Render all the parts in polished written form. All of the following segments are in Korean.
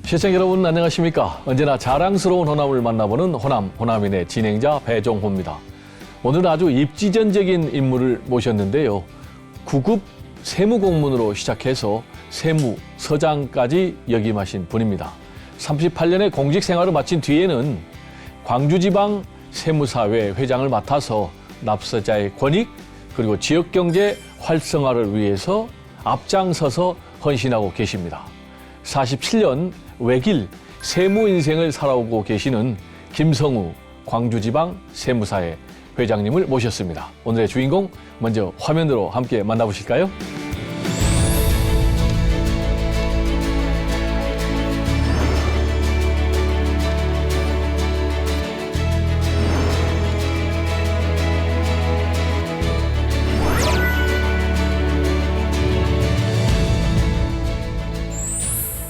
시청 여러분 안녕하십니까? 언제나 자랑스러운 호남을 만나보는 호남인의 진행자 배종호입니다. 오늘은 아주 입지전적인 인물을 모셨는데요. 9급 세무공무원으로 시작해서 세무서장까지 역임하신 분입니다. 38년의 공직 생활을 마친 뒤에는 광주지방 세무사회 회장을 맡아서 납세자의 권익 그리고 지역경제 활성화를 위해서 앞장서서 헌신하고 계십니다. 47년 외길 세무 인생을 살아오고 계시는 김성우 광주지방 세무사회 회장님을 모셨습니다. 오늘의 주인공 먼저 화면으로 함께 만나보실까요?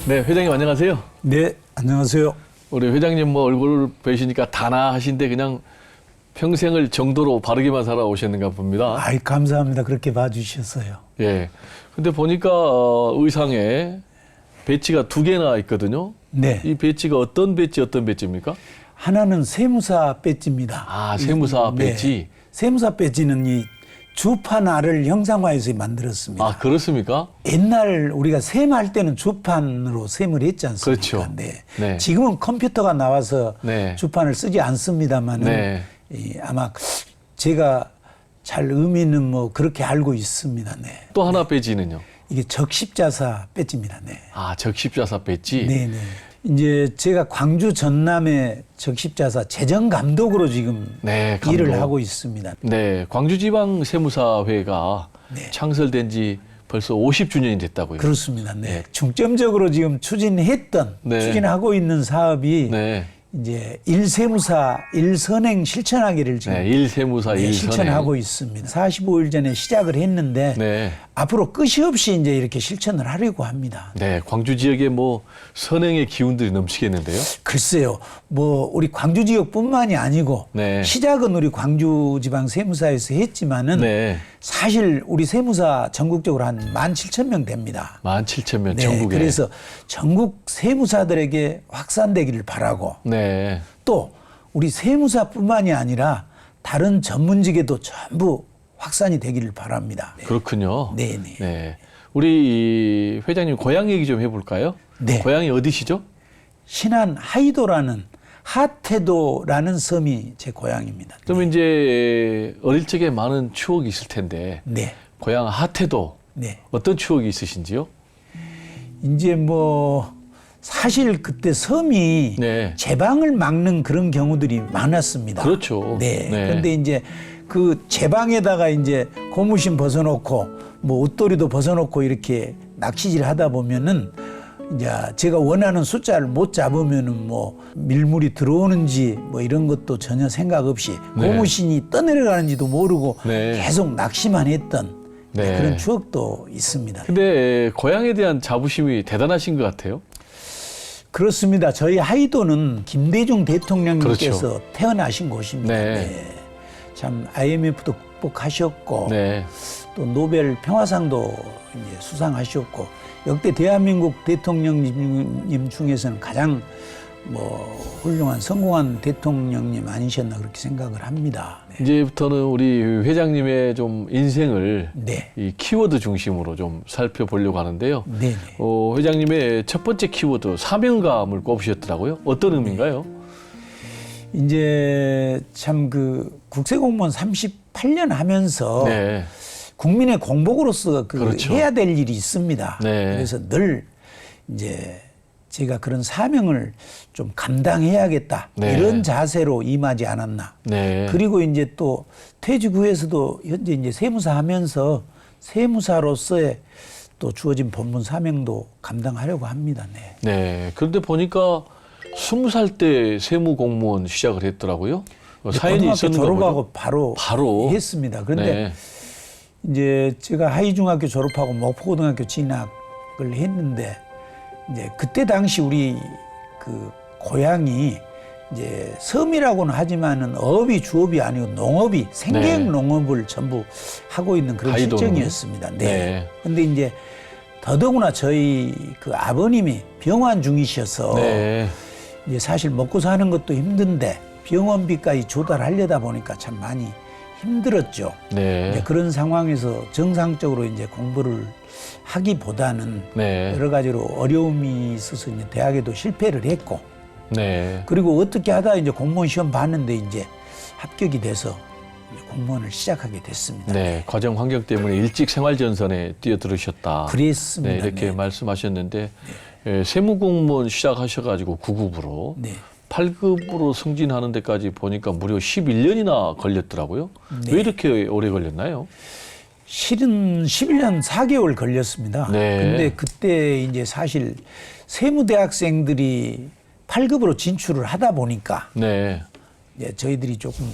네, 회장님 안녕하세요. 네, 안녕하세요. 우리 회장님 뭐 얼굴을 뵈시니까 단아하신데 그냥 평생을 정도로 바르게만 살아오셨는가 봅니다. 아이, 감사합니다. 그렇게 봐주셨어요. 예. 근데 보니까 의상에 배지가 2개나 있거든요. 네. 이 배지가 어떤 배지입니까? 하나는 세무사 배지입니다. 아, 세무사 배지. 네. 세무사 배지는 이 주판알을 형상화해서 만들었습니다. 아, 그렇습니까? 옛날 우리가 세무할 때는 주판으로 세무를 했지 않습니까? 그렇죠. 네. 네. 지금은 컴퓨터가 나와서 네. 주판을 쓰지 않습니다만 네. 아마 제가 잘 의미는 뭐 그렇게 알고 있습니다. 네. 또 하나 배지는요? 이게 적십자사 배지입니다. 네. 아, 적십자사 배지. 네네. 이제 제가 광주 전남의 적십자사 재정감독으로 지금 네, 감독. 일을 하고 있습니다. 네, 광주지방세무사회가 네. 창설된 지 벌써 50주년이 됐다고요. 그렇습니다. 네. 네. 중점적으로 지금 네. 추진하고 있는 사업이 네. 이제 일세무사 일선행 실천하기를 지금 네, 일세무사 네, 일선행. 실천하고 있습니다. 45일 전에 시작을 했는데 네. 앞으로 끝이 없이 이제 이렇게 실천을 하려고 합니다. 네, 광주 지역에 뭐 선행의 기운들이 넘치겠는데요. 글쎄요, 뭐 우리 광주 지역뿐만이 아니고 네. 시작은 우리 광주지방세무사에서 했지만은 네, 사실 우리 세무사 전국적으로 한 17,000명 됩니다. 17,000명 네, 전국에. 그래서 전국 세무사들에게 확산되기를 바라고 네, 또 우리 세무사뿐만이 아니라 다른 전문직에도 전부 확산이 되기를 바랍니다. 네. 그렇군요. 네, 네. 네, 우리 회장님 고향 얘기 좀 해볼까요? 네. 고향이 어디시죠? 신안 하이도라는 하태도라는 섬이 제 고향입니다. 그럼 이제 어릴 적에 많은 추억이 있을 텐데 네. 고향 하태도 네. 어떤 추억이 있으신지요? 이제 뭐 사실 그때 섬이 네. 제방을 막는 그런 경우들이 많았습니다. 그렇죠. 네. 네. 그런데 이제 그 제방에다가 이제 고무신 벗어놓고 뭐 옷도리도 벗어놓고 이렇게 낚시질 하다 보면은 이제 제가 원하는 숫자를 못 잡으면은 뭐 밀물이 들어오는지 뭐 이런 것도 전혀 생각 없이 네. 고무신이 떠내려가는지도 모르고 네. 계속 낚시만 했던 네. 그런 추억도 있습니다. 근데 고향에 대한 자부심이 대단하신 것 같아요. 그렇습니다. 저희 하이도는 김대중 대통령님께서 그렇죠. 태어나신 곳입니다. 네. 네. 참 IMF도 극복하셨고 네. 또 노벨 평화상도 이제 수상하셨고 역대 대한민국 대통령님 중에서는 가장 뭐 훌륭한 성공한 대통령님 아니셨나 그렇게 생각을 합니다. 네. 이제부터는 우리 회장님의 좀 인생을 네. 이 키워드 중심으로 좀 살펴보려고 하는데요. 네네. 회장님의 첫 번째 키워드 사명감을 꼽으셨더라고요. 어떤 의미인가요? 이제 참 그 국세공무원 38년 하면서 네. 국민의 공복으로서 그렇죠. 해야 될 일이 있습니다. 네. 그래서 늘 이제 제가 그런 사명을 좀 감당해야겠다 네. 이런 자세로 임하지 않았나. 네. 그리고 이제 또 퇴직 후에서도 현재 이제 세무사 하면서 세무사로서의 또 주어진 본분 사명도 감당하려고 합니다. 네. 네. 그런데 보니까 20살 때 세무공무원 시작을 했더라고요. 사연이 고등학교 있었는가 졸업하고 보죠? 바로 했습니다. 그런데 네. 이제 제가 하이중학교 졸업하고 목포고등학교 진학을 했는데 이제 그때 당시 우리 그 고향이 이제 섬이라고는 하지만은 어업이 주업이 아니고 농업이 생계형 네. 농업을 전부 하고 있는 그런 하이도는. 실정이었습니다. 네. 네. 근데 이제 더더구나 저희 그 아버님이 병환 중이셔서 네. 이제 사실 먹고 사는 것도 힘든데 병원비까지 조달하려다 보니까 참 많이 힘들었죠. 네. 이제 그런 상황에서 정상적으로 이제 공부를 하기보다는 네. 여러 가지로 어려움이 있어서 이제 대학에도 실패를 했고, 네. 그리고 어떻게 하다 이제 공무원 시험 봤는데 이제 합격이 돼서 이제 공무원을 시작하게 됐습니다. 네. 과정 환경 때문에 일찍 생활전선에 뛰어들으셨다. 그랬습니다. 네, 이렇게 네. 말씀하셨는데 세무공무원 시작하셔가지고 9급으로 네. 8급으로 승진하는 데까지 보니까 무려 11년이나 걸렸더라고요. 네. 왜 이렇게 오래 걸렸나요? 실은 11년 4개월 걸렸습니다. 네. 근데 그때 이제 사실 세무대학생들이 8급으로 진출을 하다 보니까 네. 이제 저희들이 조금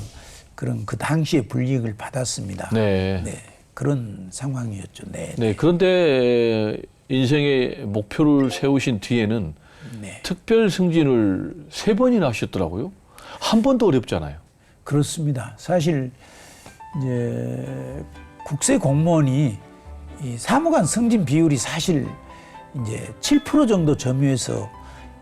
그런 그 당시에 불이익을 받았습니다. 네. 네, 그런 상황이었죠. 네. 네. 그런데 인생의 목표를 세우신 뒤에는 네. 특별 승진을 3번이나 하셨더라고요. 한 번도 어렵잖아요. 그렇습니다. 사실 이제 국세 공무원이 이 사무관 승진 비율이 사실 이제 7% 정도 점유해서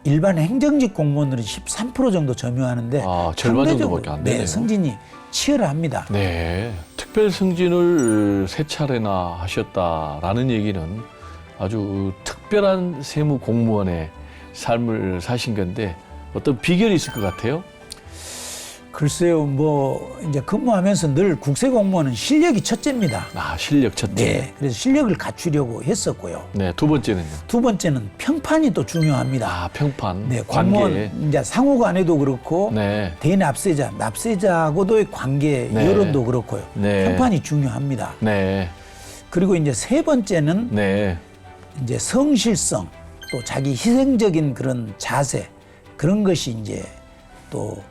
일반 행정직 공무원들은 13% 정도 점유하는데 아, 절반 상대적으로, 정도밖에 안 되네요. 네, 승진이 치열합니다. 네. 특별 승진을 3차례나 하셨다라는 얘기는 아주 특별한 세무 공무원의 삶을 사신 건데 어떤 비결이 있을 것 같아요? 글쎄요, 뭐 이제 근무하면서 늘 국세 공무원은 실력이 첫째입니다. 아, 실력 첫째. 네, 그래서 실력을 갖추려고 했었고요. 네. 두 번째는요? 두 번째는 평판이 또 중요합니다. 아, 평판. 네, 관계. 공무원 이제 상호간에도 그렇고 네. 대납세자, 납세자하고도의 관계 네. 여론도 그렇고요. 네. 평판이 중요합니다. 네. 그리고 이제 세 번째는 네. 이제 성실성, 또 자기 희생적인 그런 자세, 그런 것이 이제 또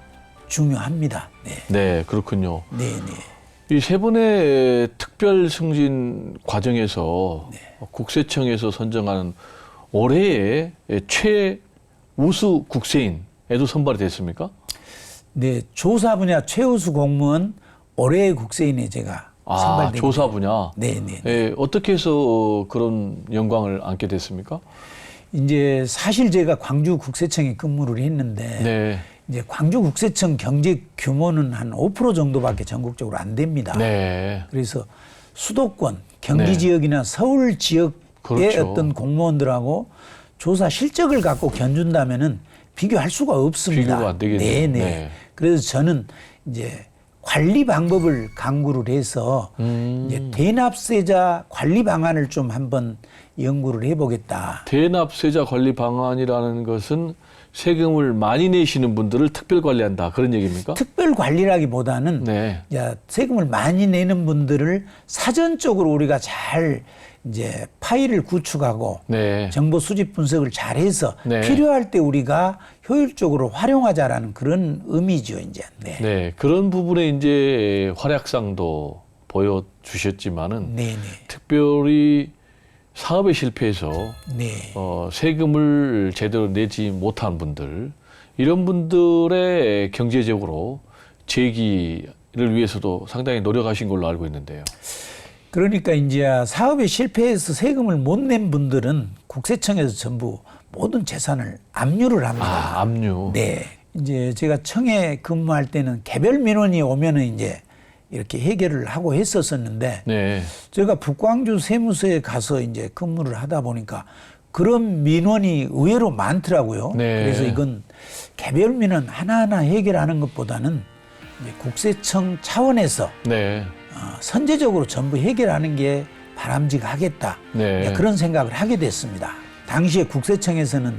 중요합니다. 네, 네, 그렇군요. 네, 네. 이 3번의 특별 승진 과정에서 국세청에서 선정하는 올해의 최우수 국세인에도 선발이 됐습니까? 네, 조사 분야 최우수 공무원 올해의 국세인에 제가 아, 선발됩니다. 조사 분야. 네, 네. 예, 어떻게 해서 그런 영광을 안게 됐습니까? 이제 사실 제가 광주 국세청에 근무를 했는데 네. 이제 광주 국세청 경제 규모는 한 5% 정도밖에 전국적으로 안 됩니다. 네. 그래서 수도권, 경기 지역이나 서울 지역의 그렇죠. 어떤 공무원들하고 조사 실적을 갖고 견준다면은 비교할 수가 없습니다. 비교가 안 되겠네요. 네네. 네. 그래서 저는 이제 관리 방법을 강구를 해서 이제 대납세자 관리 방안을 좀 한번 연구를 해보겠다. 대납세자 관리 방안이라는 것은 세금을 많이 내시는 분들을 특별 관리한다. 그런 얘기입니까? 특별 관리라기보다는 네. 이제 세금을 많이 내는 분들을 사전적으로 우리가 잘 이제 파일을 구축하고 네. 정보 수집 분석을 잘해서 네. 필요할 때 우리가 효율적으로 활용하자라는 그런 의미죠, 이제. 네. 네. 그런 부분에 이제 활약상도 보여주셨지만은 네, 네. 특별히 사업에 실패해서 네. 세금을 제대로 내지 못한 분들, 이런 분들의 경제적으로 재기를 위해서도 상당히 노력하신 걸로 알고 있는데요. 그러니까 이제 사업에 실패해서 세금을 못 낸 분들은 국세청에서 전부 모든 재산을 압류를 합니다. 아, 압류. 네. 이제 제가 청에 근무할 때는 개별 민원이 오면은 이제 이렇게 해결을 하고 했었었는데 네. 제가 북광주 세무서에 가서 이제 근무를 하다 보니까 그런 민원이 의외로 많더라고요. 네. 그래서 이건 개별 민원 하나하나 해결하는 것보다는 이제 국세청 차원에서 네. 선제적으로 전부 해결하는 게 바람직하겠다. 네. 그런 생각을 하게 됐습니다. 당시에 국세청에서는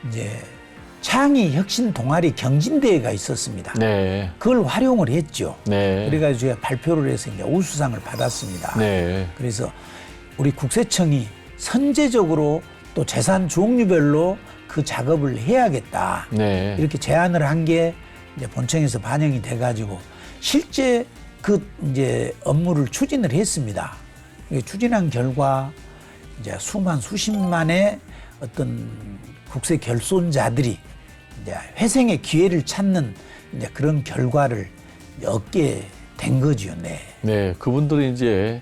이제 창의 혁신 동아리 경진대회가 있었습니다. 네. 그걸 활용을 했죠. 네. 그래가지고 제가 발표를 해서 이제 우수상을 받았습니다. 네. 그래서 우리 국세청이 선제적으로 또 재산 종류별로 그 작업을 해야겠다. 네. 이렇게 제안을 한 게 이제 본청에서 반영이 돼가지고 실제 그 이제 업무를 추진을 했습니다. 추진한 결과 이제 수십만의 어떤 국세 결손자들이 이제 회생의 기회를 찾는 이제 그런 결과를 얻게 된 거죠. 네. 네. 그분들이 이제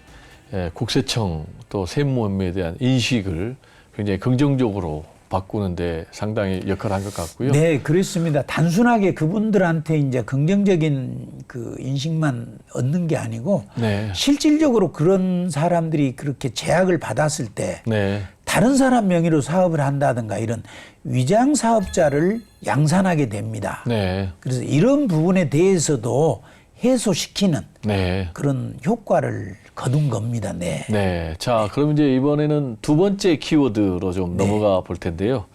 국세청 또 세무업무에 대한 인식을 굉장히 긍정적으로 바꾸는데 상당히 역할을 한 것 같고요. 네, 그렇습니다. 단순하게 그분들한테 이제 긍정적인 그 인식만 얻는 게 아니고 네. 실질적으로 그런 사람들이 그렇게 제약을 받았을 때 네. 다른 사람 명의로 사업을 한다든가 이런 위장 사업자를 양산하게 됩니다. 네. 그래서 이런 부분에 대해서도 해소시키는 네. 그런 효과를 거둔 겁니다. 네. 네. 자, 그럼 이제 이번에는 두 번째 키워드로 좀 네. 넘어가 볼 텐데요.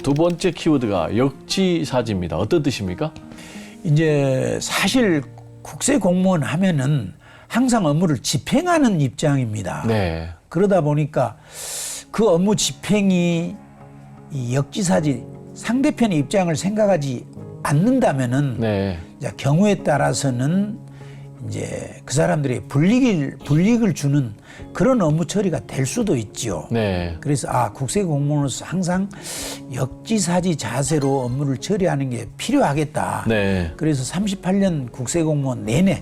두 번째 키워드가 역지사지입니다. 어떤 뜻입니까? 이제 사실 국세 공무원 하면은 항상 업무를 집행하는 입장입니다. 네. 그러다 보니까 그 업무 집행이 이 역지사지 상대편의 입장을 생각하지 않는다면은 네. 이제 경우에 따라서는 이제 그 사람들이 불이익을 주는 그런 업무 처리가 될 수도 있지요. 네. 그래서 국세 공무원으로서 항상 역지사지 자세로 업무를 처리하는 게 필요하겠다. 네. 그래서 38년 국세 공무원 내내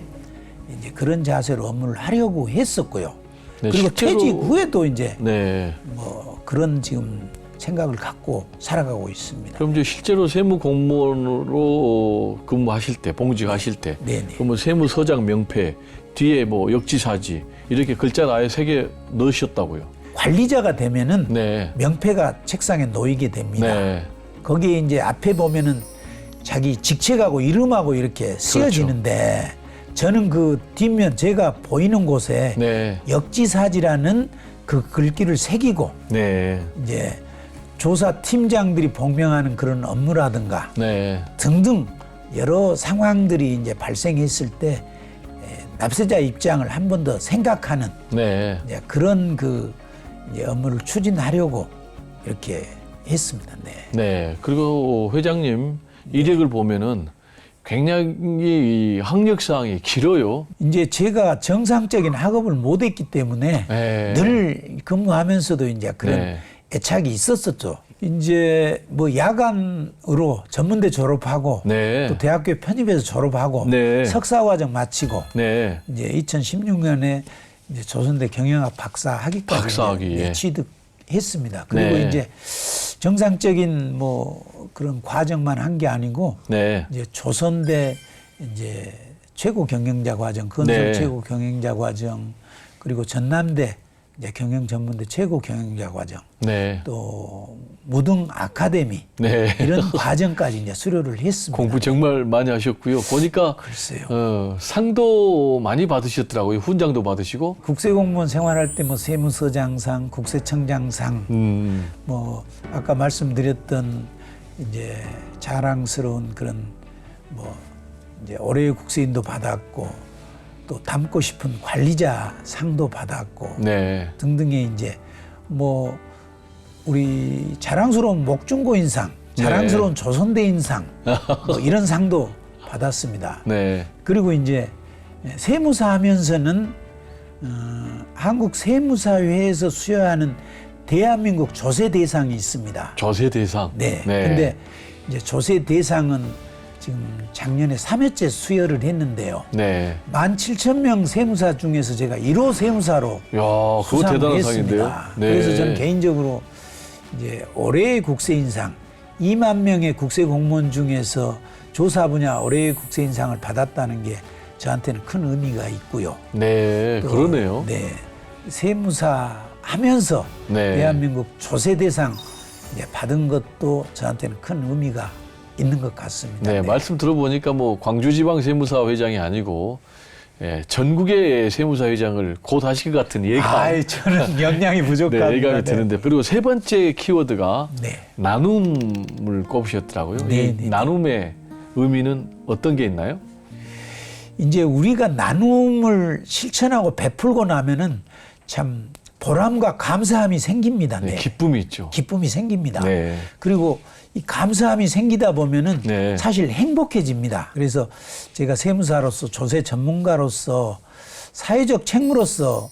이제 그런 자세로 업무를 하려고 했었고요. 네, 그리고 실제로- 퇴직 후에도 이제 네. 뭐 그런 지금 생각을 갖고 살아가고 있습니다. 그럼 이제 실제로 세무 공무원으로 근무하실 때, 봉직하실 때, 네네. 그러면 세무서장 명패 뒤에 뭐 역지사지 이렇게 글자를 아예 새겨 넣으셨다고요? 관리자가 되면은 네. 명패가 책상에 놓이게 됩니다. 네. 거기에 이제 앞에 보면은 자기 직책하고 이름하고 이렇게 쓰여지는데 저는 그 뒷면 제가 보이는 곳에 네. 역지사지라는 그 글귀를 새기고 네. 이제 조사 팀장들이 복명하는 그런 업무라든가 네. 등등 여러 상황들이 이제 발생했을 때 납세자 입장을 한 번 더 생각하는 네. 이제 그런 그 이제 업무를 추진하려고 이렇게 했습니다. 네. 네. 그리고 회장님 이력을 보면은 굉장히 학력사항이 길어요. 이제 제가 정상적인 학업을 못 했기 때문에 네. 늘 근무하면서도 이제 그런 네. 애착이 있었었죠. 이제 뭐 야간으로 전문대 졸업하고 네. 또 대학교 편입해서 졸업하고 네. 석사과정 마치고 네. 이제 2016년에 이제 조선대 경영학 박사 학위까지 박사학위, 이제 예. 취득했습니다. 그리고 네. 이제 정상적인 뭐 그런 과정만 한 게 아니고 네. 이제 조선대 이제 최고 경영자 과정, 건설 네. 최고 경영자 과정, 그리고 전남대 이제 경영 전문대 최고 경영자 과정, 네. 또 무등 아카데미 네. 이런 과정까지 이제 수료를 했습니다. 공부 정말 많이 하셨고요. 보니까 글쎄요. 상도 많이 받으셨더라고요. 훈장도 받으시고. 국세공무원 생활할 때 뭐 세무서장상, 국세청장상, 뭐 아까 말씀드렸던 이제 자랑스러운 그런 뭐 이제 올해의 국세인도 받았고 또 닮고 싶은 관리자 상도 받았고 네. 등등의 이제 뭐 우리 자랑스러운 목중고인상, 자랑스러운 조선대인상 뭐 이런 상도 받았습니다. 네. 그리고 이제 세무사 하면서는 한국 세무사회에서 수여하는 대한민국 조세 대상이 있습니다. 조세 대상. 네. 근데 이제 조세 대상은 지금 작년에 3회째 수여를 했는데요. 네. 17,000명 세무사 중에서 제가 1호 세무사로 야, 그거 수상을 대단한 상인데요. 했습니다. 그래서 저는 개인적으로 이제 올해의 국세인상 2만 명의 국세 공무원 중에서 조사 분야 올해의 국세인상을 받았다는 게 저한테는 큰 의미가 있고요. 네, 또, 그러네요. 네, 세무사 하면서 네. 대한민국 조세 대상 이제 받은 것도 저한테는 큰 의미가 있는 것 같습니다. 네, 말씀 들어보니까 뭐 광주지방세무사 회장이 아니고 전국의 세무사 회장을 곧 하실 것 같은 예감. 저는 역량이 부족합니다. 네, 예감이 드는데 그리고 세 번째 키워드가 네. 나눔을 꼽으셨더라고요. 네, 이 네. 나눔의 의미는 어떤 게 있나요? 이제 우리가 나눔을 실천하고 베풀고 나면은 참 보람과 감사함이 생깁니다. 네, 네. 기쁨이 있죠. 기쁨이 생깁니다. 네. 그리고 이 감사함이 생기다 보면은 네. 사실 행복해집니다. 그래서 제가 세무사로서 조세 전문가로서 사회적 책무로서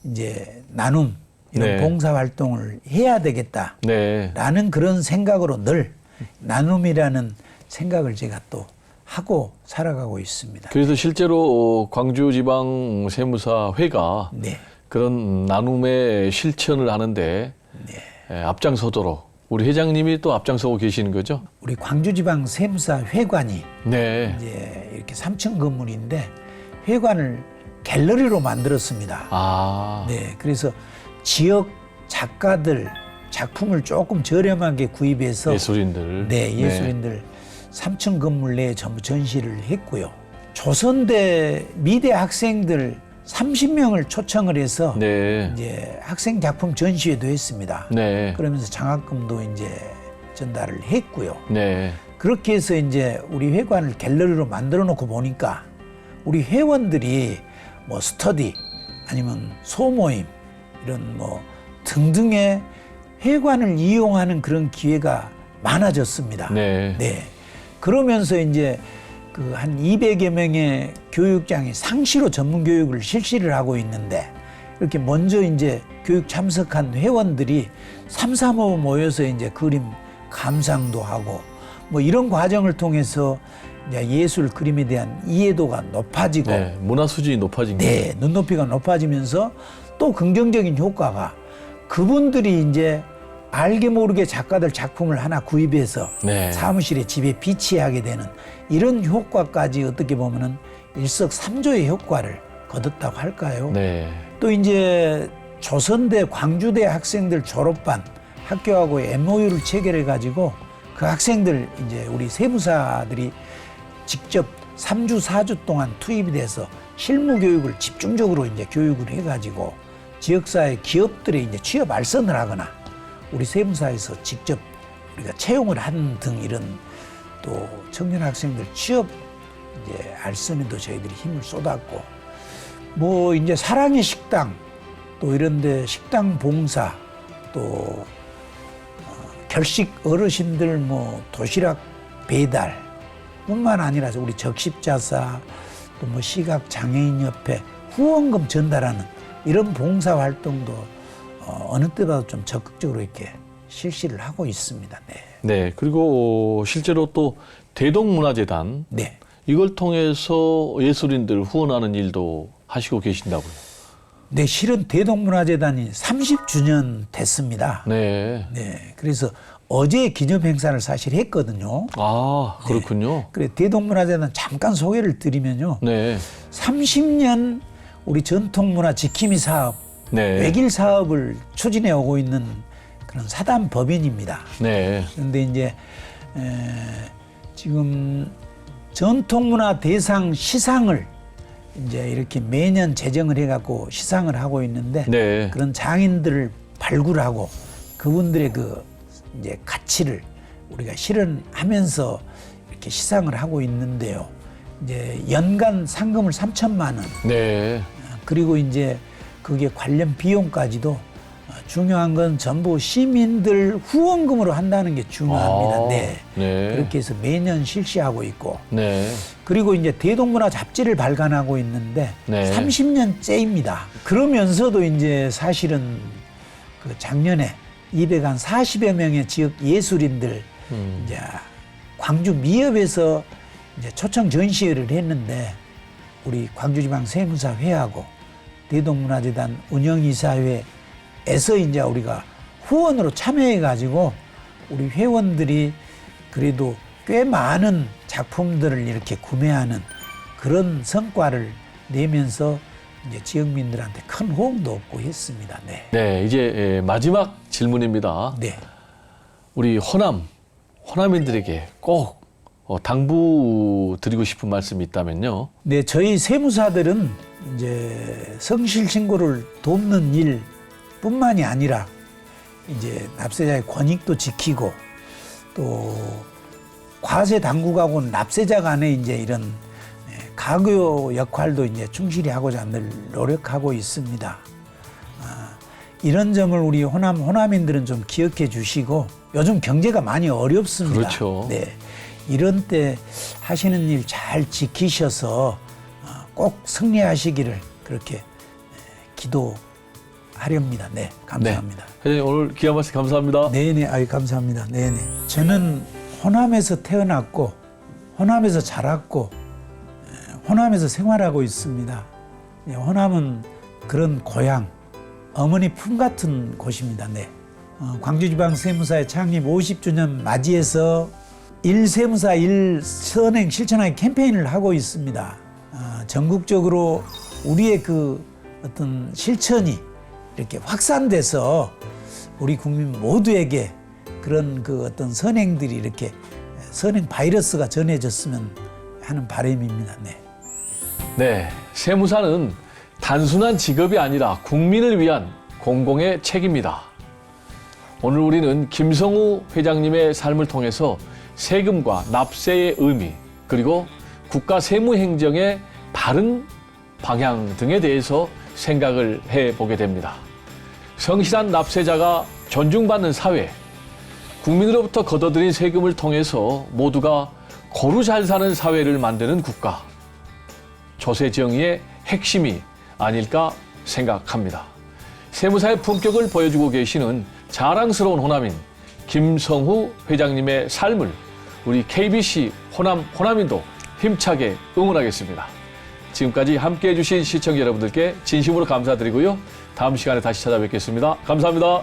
이제 나눔 이런 네. 봉사 활동을 해야 되겠다라는 네. 그런 생각으로 늘 나눔이라는 생각을 제가 또 하고 살아가고 있습니다. 그래서 실제로 광주지방세무사회가 네. 그런 나눔의 실천을 하는데 앞장서도록 우리 회장님이 또 앞장서고 계시는 거죠? 우리 광주지방 세무사 회관이 네. 이제 이렇게 3층 건물인데 회관을 갤러리로 만들었습니다. 아, 네, 그래서 지역 작가들 작품을 조금 저렴하게 구입해서 예술인들. 네, 예술인들 3층 건물 내에 전부 전시를 했고요. 조선대 미대 학생들 30명을 초청을 해서 네. 이제 학생 작품 전시회도 했습니다. 네. 그러면서 장학금도 이제 전달을 했고요. 네. 그렇게 해서 이제 우리 회관을 갤러리로 만들어 놓고 보니까 우리 회원들이 뭐 스터디 아니면 소모임 이런 뭐 등등의 회관을 이용하는 그런 기회가 많아졌습니다. 네. 네. 그러면서 이제 그 한 200여 명의 교육장이 상시로 전문 교육을 실시를 하고 있는데 이렇게 먼저 이제 교육 참석한 회원들이 삼삼오오 모여서 이제 그림 감상도 하고 뭐 이런 과정을 통해서 이제 예술 그림에 대한 이해도가 높아지고 네. 문화 수준이 높아진 거예요. 네, 눈높이가 높아지면서 또 긍정적인 효과가 그분들이 이제 알게 모르게 작가들 작품을 하나 구입해서 네. 사무실에 집에 비치하게 되는 이런 효과까지 어떻게 보면은 일석삼조의 효과를 거뒀다고 할까요? 네. 또 이제 조선대 광주대 학생들 졸업반 학교하고 MOU를 체결해 가지고 그 학생들 이제 우리 세무사들이 직접 3주 4주 동안 투입이 돼서 실무 교육을 집중적으로 이제 교육을 해 가지고 지역사회 기업들에 이제 취업 알선을 하거나 우리 세무사에서 직접 우리가 채용을 하는 등 이런 또 청년 학생들 취업 이제 알선에도 저희들이 힘을 쏟았고 뭐 이제 사랑의 식당 또 이런데 식당 봉사 또 결식 어르신들 뭐 도시락 배달 뿐만 아니라 우리 적십자사 또 뭐 시각 장애인 협회 후원금 전달하는 이런 봉사 활동도 어느 때보다 좀 적극적으로 이렇게 실시를 하고 있습니다. 네. 네. 그리고 실제로 또 대동문화재단 네. 이걸 통해서 예술인들 후원하는 일도 하시고 계신다고요. 네, 실은 대동문화재단이 30주년 됐습니다. 네. 네. 그래서 어제 기념 행사를 사실 했거든요. 아, 그렇군요. 그래 대동문화재단 잠깐 소개를 드리면요. 네. 30년 우리 전통문화 지킴이 사업, 네. 외길 사업을 추진해 오고 있는 그런 사단 법인입니다. 네. 그런데 이제 지금 전통문화 대상 시상을 이제 이렇게 매년 제정을 해갖고 시상을 하고 있는데 네. 그런 장인들을 발굴하고 그분들의 그 이제 가치를 우리가 실현하면서 이렇게 시상을 하고 있는데요. 이제 연간 상금을 3천만 원. 네. 그리고 이제 그게 관련 비용까지도 중요한 건 전부 시민들 후원금으로 한다는 게 중요합니다. 아, 네. 네. 그렇게 해서 매년 실시하고 있고 네. 그리고 이제 대동문화 잡지를 발간하고 있는데 네. 30년째입니다. 그러면서도 이제 사실은 그 작년에 240여 명의 지역 예술인들 이제 광주 미협에서 이제 초청 전시회를 했는데 우리 광주지방 세무사회하고 대동문화재단 운영이사회에서 이제 우리가 후원으로 참여해 가지고 우리 회원들이 그래도 꽤 많은 작품들을 이렇게 구매하는 그런 성과를 내면서 이제 지역민들한테 큰 호응도 얻고 했습니다. 네. 네, 이제 마지막 질문입니다. 네. 우리 호남인들에게 꼭 당부 드리고 싶은 말씀이 있다면요. 네, 저희 세무사들은 이제 성실 신고를 돕는 일뿐만이 아니라 이제 납세자의 권익도 지키고 또 과세 당국하고 납세자 간의 이제 이런 가교 역할도 이제 충실히 하고자 늘 노력하고 있습니다. 이런 점을 우리 호남인들은 좀 기억해 주시고 요즘 경제가 많이 어렵습니다. 그렇죠. 네. 이런 때 하시는 일 잘 지키셔서 꼭 승리하시기를 그렇게 기도하렵니다. 네, 감사합니다. 네. 오늘 귀한 말씀 감사합니다. 네네, 아유 감사합니다. 네네. 저는 호남에서 태어났고 호남에서 자랐고 호남에서 생활하고 있습니다. 호남은 그런 고향, 어머니 품 같은 곳입니다. 네. 광주지방세무사의 창립 50주년 맞이해서 일세무사 일선행 실천하기 캠페인을 하고 있습니다. 전국적으로 우리의 그 어떤 실천이 이렇게 확산돼서 우리 국민 모두에게 그런 그 어떤 선행들이 이렇게 선행 바이러스가 전해졌으면 하는 바람입니다. 네. 네, 세무사는 단순한 직업이 아니라 국민을 위한 공공의 책입니다. 오늘 우리는 김성우 회장님의 삶을 통해서 세금과 납세의 의미, 그리고 국가 세무 행정의 바른 방향 등에 대해서 생각을 해보게 됩니다. 성실한 납세자가 존중받는 사회, 국민으로부터 걷어들인 세금을 통해서 모두가 고루 잘 사는 사회를 만드는 국가, 조세정의의 핵심이 아닐까 생각합니다. 세무사의 품격을 보여주고 계시는 자랑스러운 호남인 김성우 회장님의 삶을 우리 KBC 호남인도 힘차게 응원하겠습니다. 지금까지 함께해 주신 시청자 여러분들께 진심으로 감사드리고요. 다음 시간에 다시 찾아뵙겠습니다. 감사합니다.